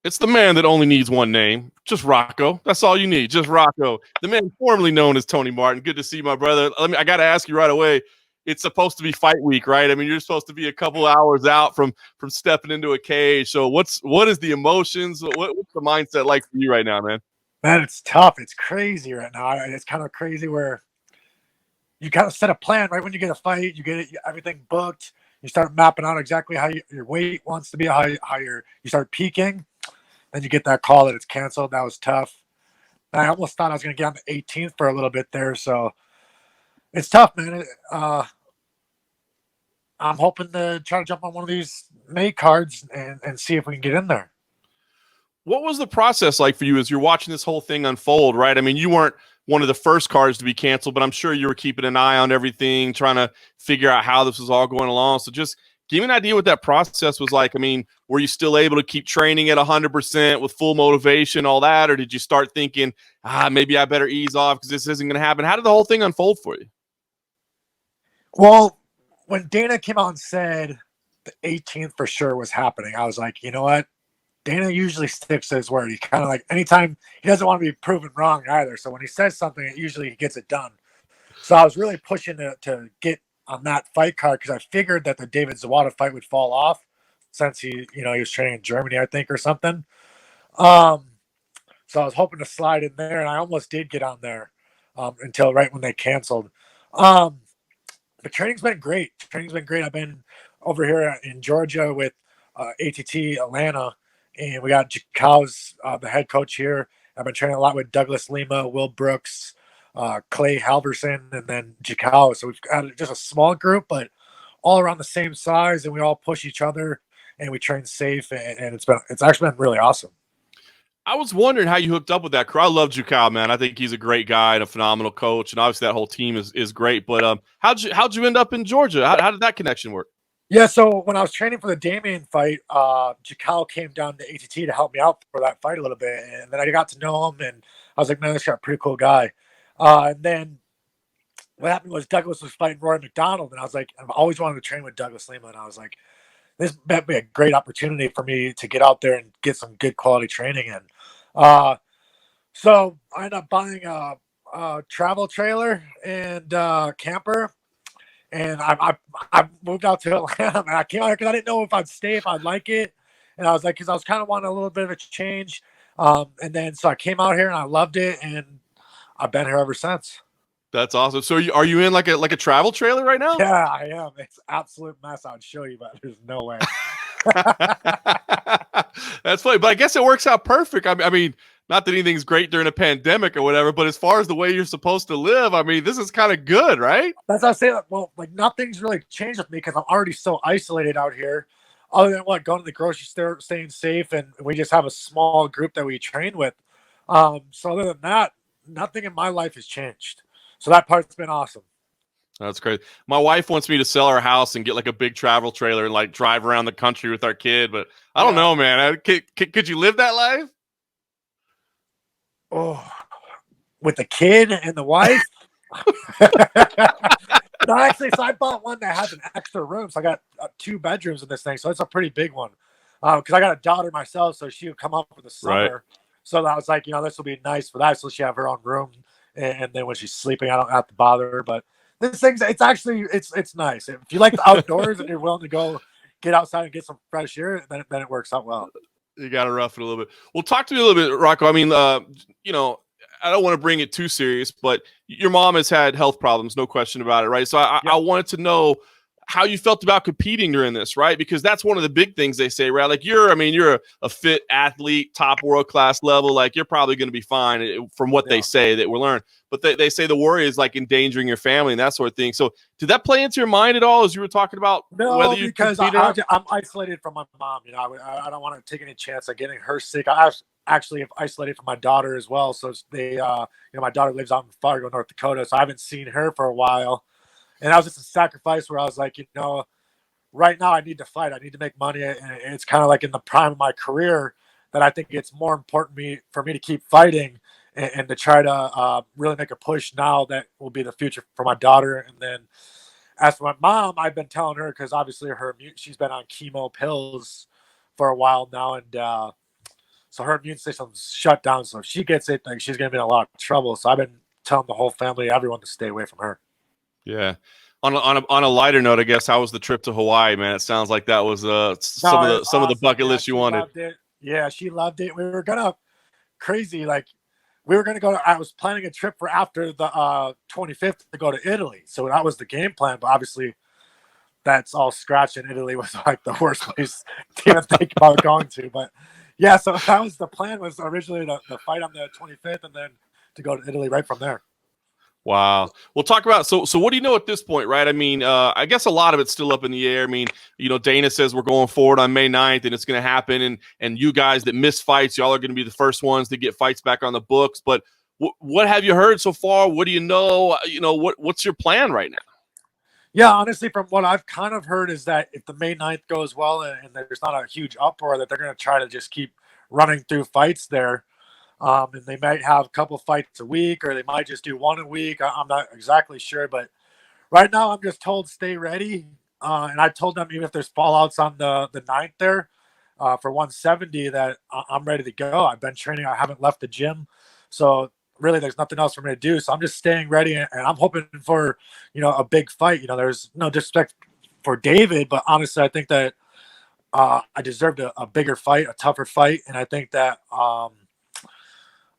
It's the man that only needs one name, just Rocco. That's all you need, just Rocco. The man formerly known as Tony Martin. Good to see you, my brother. I got to ask you right away. It's supposed to be fight week, right? I mean, you're supposed to be a couple hours out from stepping into a cage. So what is the emotions? What's the mindset like for you right now, man? Man, it's tough. It's crazy right now. It's kind of crazy where you kind of set a plan right when you get a fight. You get everything booked. You start mapping out exactly how your weight wants to be, how you start peaking. Then you get that call that it's canceled. That was tough. And I almost thought I was going to get on the 18th for a little bit there. So it's tough, man. I'm hoping to try to jump on one of these May cards and see if we can get in there. What was the process like for you as you're watching this whole thing unfold, right? I mean, you weren't one of the first cards to be canceled, but I'm sure you were keeping an eye on everything, trying to figure out how this was all going along. So just give me an idea what that process was like. I mean, were you still able to keep training at 100% with full motivation, all that? Or did you start thinking, maybe I better ease off because this isn't going to happen? How did the whole thing unfold for you? Well, when Dana came out and said the 18th for sure was happening, I was like, you know what? Dana usually sticks to his word. He kind of like anytime he doesn't want to be proven wrong either. So when he says something, usually he gets it done. So I was really pushing to get on that fight card because I figured that the David Zawada fight would fall off since he was training in Germany, I think, or something. So I was hoping to slide in there, and I almost did get on there until right when they canceled. But training's been great. I've been over here in Georgia with ATT Atlanta, and we got Jakow's the head coach here. I've been training a lot with Douglas Lima, Will Brooks, Clay Halverson, and then Jakow. So we've got just a small group, but all around the same size, and we all push each other, and we train safe, and it's actually been really awesome. I was wondering how you hooked up with that crew. I love Jakow, man. I think he's a great guy and a phenomenal coach, and obviously that whole team is great. But how'd you end up in Georgia? How did that connection work? Yeah, so when I was training for the Damian fight, Jakow came down to ATT to help me out for that fight a little bit, and then I got to know him, and I was like, man, this guy's a pretty cool guy. And then what happened was Douglas was fighting Roy McDonald, and I was like, I've always wanted to train with Douglas Lima, and I was like, this might be a great opportunity for me to get out there and get some good quality training in. So I ended up buying a travel trailer and camper, and I moved out to Atlanta. And I came out here because I didn't know if I'd stay, if I'd like it, and I was like, because I was kind of wanting a little bit of a change. And then so I came out here and I loved it, and I've been here ever since. That's awesome. So are you in like a travel trailer right now? Yeah, I am. It's absolute mess. I'd show you, but there's no way. That's funny, but I guess it works out perfect. I mean, not that anything's great during a pandemic or whatever, but as far as the way you're supposed to live, I mean, this is kind of good, right? That's what I say. Well, like nothing's really changed with me because I'm already so isolated out here. Other than going to the grocery store, staying safe, and we just have a small group that we train with. So other than that, nothing in my life has changed. So that part's been awesome. That's great. My wife wants me to sell our house and get like a big travel trailer and like drive around the country with our kid, but I don't know, man. Could you live that life? Oh, with the kid and the wife? No, actually, so I bought one that has an extra room. So I got 2 bedrooms in this thing. So it's a pretty big one. Because I got a daughter myself, so she would come up for the summer. Right. So I was like, this will be nice for that. So she have her own room. And then when she's sleeping, I don't have to bother her. But this thing's, it's actually, it's nice. If you like the outdoors and you're willing to go get outside and get some fresh air, then it works out well. You got to rough it a little bit. Well, talk to me a little bit, Rocco. I mean, I don't want to bring it too serious, but your mom has had health problems, no question about it, right? So I wanted to know how you felt about competing during this, right? Because that's one of the big things they say, right? Like you're a fit athlete, top world-class level. Like you're probably going to be fine from what they say that we're learning. But they say the worry is like endangering your family and that sort of thing. So did that play into your mind at all as you were talking about whether you because I'm isolated from my mom. I don't want to take any chance of getting her sick. I actually have isolated from my daughter as well. So they, my daughter lives out in Fargo, North Dakota. So I haven't seen her for a while. And that was just a sacrifice where I was like, right now I need to fight. I need to make money. And it's kind of like in the prime of my career that I think it's more important for me to keep fighting and to try to really make a push now that will be the future for my daughter. And then as for my mom, I've been telling her because obviously she's been on chemo pills for a while now. And so her immune system's shut down. So if she gets it, like she's gonna be in a lot of trouble. So I've been telling the whole family, everyone, to stay away from her. Yeah. On a lighter note, I guess, how was the trip to Hawaii, man? It sounds like that was some No, of the awesome. bucket Yeah, list you she wanted. loved it. Yeah, she loved it. We were gonna crazy like we were gonna go. I was planning a trip for after the 25th to go to Italy, so that was the game plan. But obviously, that's all scratched, and Italy was like the worst place to even think about going to. But yeah, so that was the plan. Was originally the fight on the 25th, and then to go to Italy right from there. Wow. We'll talk about so what do you know at this point, right? I mean, I guess a lot of it's still up in the air. I mean, Dana says we're going forward on May 9th and it's going to happen. And you guys that miss fights, y'all are going to be the first ones to get fights back on the books. But what have you heard so far? What do you know? What's your plan right now? Yeah, honestly, from what I've kind of heard is that if the May 9th goes well and there's not a huge uproar, that they're going to try to just keep running through fights there. And they might have a couple fights a week, or they might just do one a week. I'm not exactly sure, but right now I'm just told stay ready. And I told them even if there's fallouts on the 9th there for 170, that I'm ready to go. I've been training. I haven't left the gym. So really there's nothing else for me to do. So I'm just staying ready, and I'm hoping for, a big fight. There's no disrespect for David, but honestly, I think that I deserved a bigger fight, a tougher fight. And I think that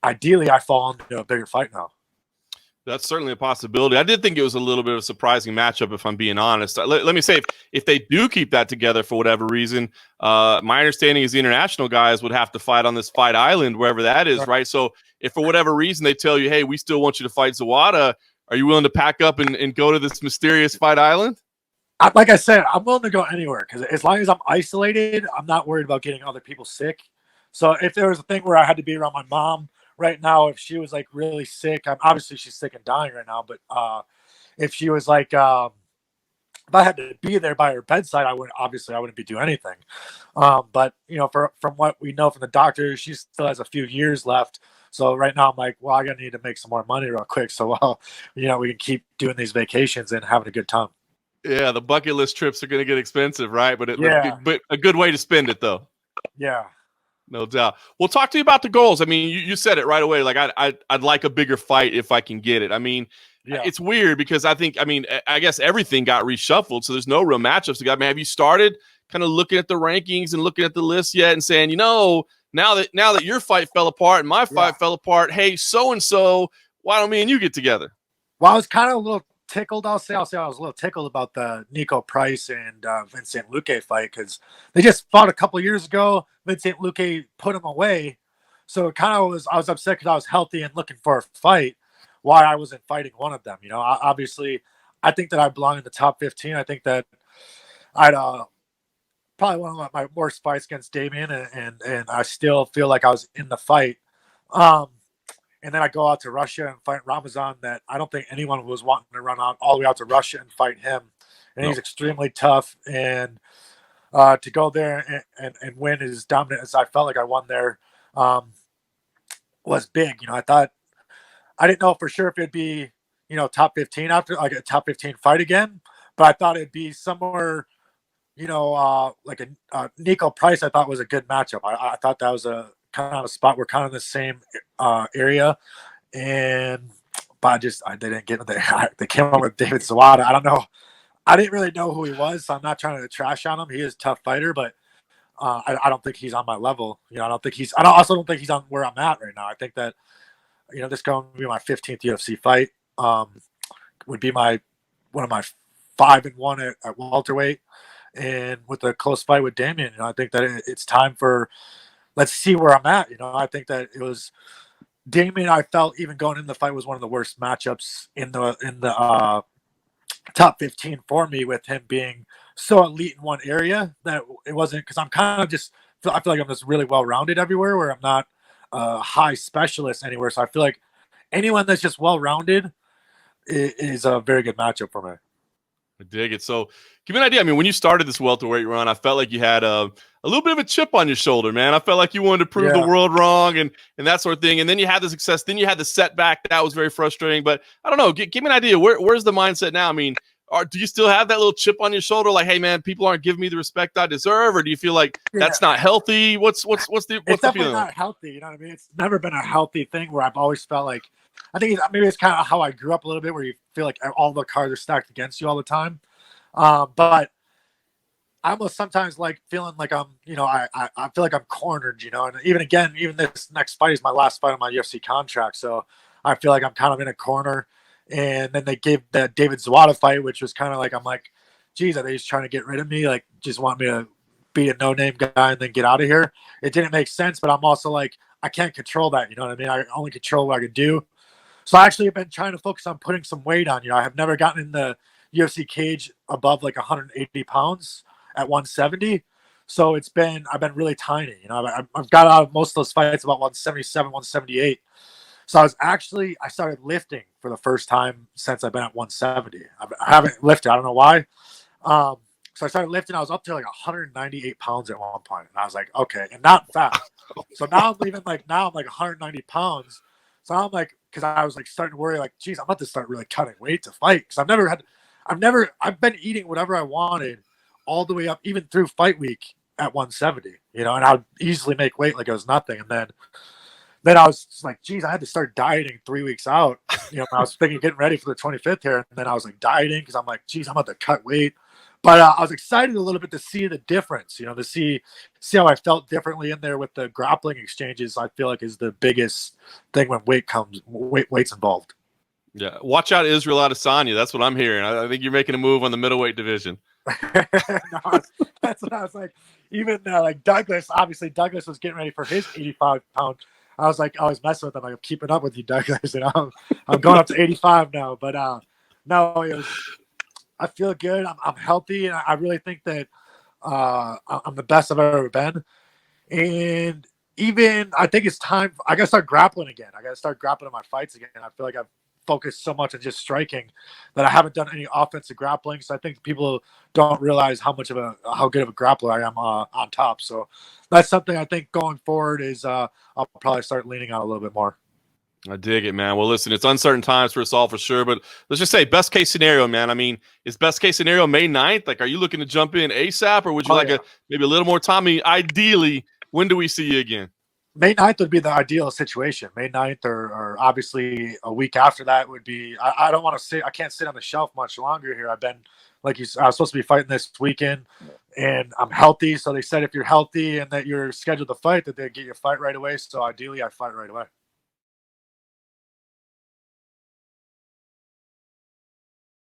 ideally I fall into a bigger fight now. That's certainly a possibility. I did think it was a little bit of a surprising matchup, if I'm being honest. Let me say, if they do keep that together for whatever reason, my understanding is the international guys would have to fight on this Fight Island, wherever that is, right? So if for whatever reason they tell you, hey, we still want you to fight Zawada, are you willing to pack up and go to this mysterious Fight Island? Like I said, I'm willing to go anywhere, because as long as I'm isolated, I'm not worried about getting other people sick. So if there was a thing where I had to be around my mom right now, if she was like really sick, obviously she's sick and dying right now, but if she was like, if I had to be there by her bedside, I wouldn't be doing anything. But from what we know from the doctor, she still has a few years left. So right now I'm like, well, I'm gonna need to make some more money real quick, so we can keep doing these vacations and having a good time. Yeah, the bucket list trips are gonna get expensive, right? But but a good way to spend it, though. Yeah. No doubt. Well, talk to you about the goals. I mean, you said it right away. Like, I'd like a bigger fight if I can get it. I mean, It's weird because I guess everything got reshuffled, so there's no real matchups. Have you started kind of looking at the rankings and looking at the list yet and saying, now that your fight fell apart and my fight fell apart, hey, so and so, why don't me and you get together? Well, I was kind of a little tickled. I'll say I was a little tickled about the Nico Price and Vincent Luque fight, because they just fought a couple years ago. Vincent Luque put him away, so it kind of was. I was upset because I was healthy and looking for a fight. Why I wasn't fighting one of them? Obviously, I think that I belong in the top 15. I think that I'd probably one of my worst fights against Damian, and I still feel like I was in the fight. And then I go out to Russia and fight Ramazan, that I don't think anyone was wanting to run out all the way out to Russia and fight him. And he's extremely tough. And to go there and win as dominant as I felt like I won there was big. I didn't know for sure if it'd be, top 15 after, like a top 15 fight again. But I thought it'd be somewhere, like a Nico Price, I thought was a good matchup. I thought that was a kind of a spot. We're kind of in the same area, but they didn't get there. They came up with David Zawada. I don't know. I didn't really know who he was, so I'm not trying to trash on him. He is a tough fighter, but I don't think he's on my level. I also don't think he's on where I'm at right now. I think that this is going to be my 15th UFC fight. Would be one of my 5-1 at welterweight, and with a close fight with Damian. I think that it's time for. Let's see where I'm at. I think that it was Damian. I felt even going in the fight was one of the worst matchups in the top 15 for me, with him being so elite in one area that it wasn't, because I'm kind of I feel like I'm just really well rounded everywhere, where I'm not a high specialist anywhere. So I feel like anyone that's just well rounded is a very good matchup for me. I dig it. So give me an idea. I mean, when you started this welterweight run, I felt like you had a little bit of a chip on your shoulder, man. I felt like you wanted to prove the world wrong and that sort of thing. And then you had the success. Then you had the setback. That was very frustrating. But I don't know. Give me an idea. Where's the mindset now? I mean, or do you still have that little chip on your shoulder, like, hey man, people aren't giving me the respect I deserve, or do you feel like that's not healthy? What's the definitely feeling? Not healthy. You know what I mean? It's never been a healthy thing where I've always felt like, I think maybe it's kind of how I grew up a little bit, where you feel like all the cards are stacked against you all the time. But I almost sometimes like feeling like I'm, I feel like I'm cornered, and even this next fight is my last fight on my UFC contract. So I feel like I'm kind of in a corner. And then they gave that David Zawada fight, which was kind of like, I'm like, geez, are they just trying to get rid of me? Like, just want me to be a no-name guy and then get out of here? It didn't make sense, but I'm also like, I can't control that. You know what I mean? I only control what I can do. So I actually have been trying to focus on putting some weight on. I have never gotten in the UFC cage above like 180 pounds at 170. So I've been really tiny. I've got out of most of those fights about 177, 178. So I started lifting for the first time since I've been at 170. I haven't lifted. I don't know why. So I started lifting. I was up to like 198 pounds at one point. And I was like, okay, and not fat. So now I'm I'm like 190 pounds. So I'm like, because I was like starting to worry, like, geez, I'm about to start really cutting weight to fight. Because I've been eating whatever I wanted all the way up, even through fight week at 170, and I would easily make weight like it was nothing. And then I was like, geez, I had to start dieting 3 weeks out. I was thinking getting ready for the 25th here. And then I was like dieting because I'm like, geez, I'm about to cut weight. But I was excited a little bit to see the difference, to see how I felt differently in there with the grappling exchanges. I feel like is the biggest thing when weight's involved. Yeah. Watch out, Israel Adesanya. That's what I'm hearing. I think you're making a move on the middleweight division. No, that's what I was like. Even like Douglas, obviously Douglas was getting ready for his 85-pound. I was like, I was messing with him. Like, I'm keeping up with you, Douglas. I'm going up to 85 now. But no, I feel good. I'm healthy, and I really think that I'm the best I've ever been. And even I think it's time. I gotta start grappling again. I gotta start grappling in my fights again. I feel like I've focused so much on just striking that I haven't done any offensive grappling. So I think people don't realize how good of a grappler I am on top. So that's something I think going forward is I'll probably start leaning on a little bit more. I dig it, man. Well, listen, it's uncertain times for us all for sure, but let's just say best case scenario, man. I mean, is best case scenario May 9th? Like, are you looking to jump in ASAP, or would you maybe a little more time? Ideally, when do we see you again? May 9th would be the ideal situation. May 9th or obviously a week after that would be, I don't want to sit, I can't sit on the shelf much longer here. I've been, like you said, I was supposed to be fighting this weekend and I'm healthy. So they said if you're healthy and that you're scheduled to fight, that they get you a fight right away. So ideally I fight right away.